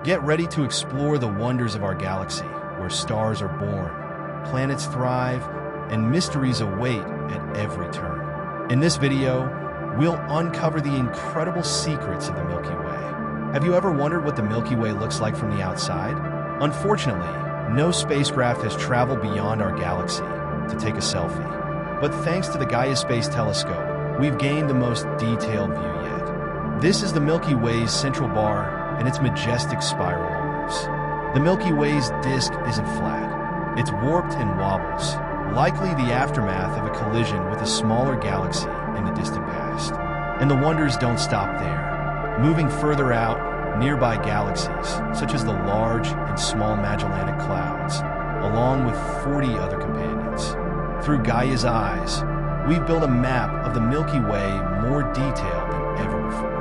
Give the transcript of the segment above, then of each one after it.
Get ready to explore the wonders of our galaxy, where stars are born, planets thrive, and mysteries await at every turn. In this video, we'll uncover the incredible secrets of the Milky Way. Have you ever wondered what the Milky Way looks like from the outside? Unfortunately, no spacecraft has traveled beyond our galaxy to take a selfie. But thanks to the Gaia Space Telescope, we've gained the most detailed view yet. This is the Milky Way's central bar and its majestic spiral arms. The Milky Way's disk isn't flat. It's warped and wobbles, likely the aftermath of a collision with a smaller galaxy in the distant past. And the wonders don't stop there. Moving further out, nearby galaxies, such as the Large and Small Magellanic Clouds, along with 40 other companions. Through Gaia's eyes, we've built a map of the Milky Way more detailed than ever before.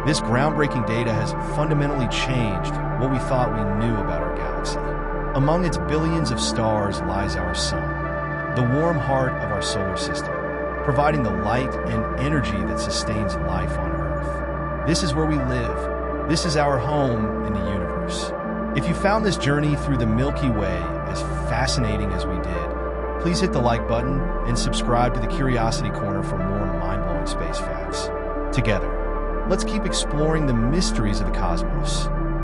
This groundbreaking data has fundamentally changed what we thought we knew about our galaxy. Among its billions of stars lies our sun, the warm heart of our solar system, providing the light and energy that sustains life on Earth. This is where we live. This is our home in the universe. If you found this journey through the Milky Way as fascinating as we did, please hit the like button and subscribe to the Curiosity Corner for more mind-blowing space facts. Together, let's keep exploring the mysteries of the cosmos.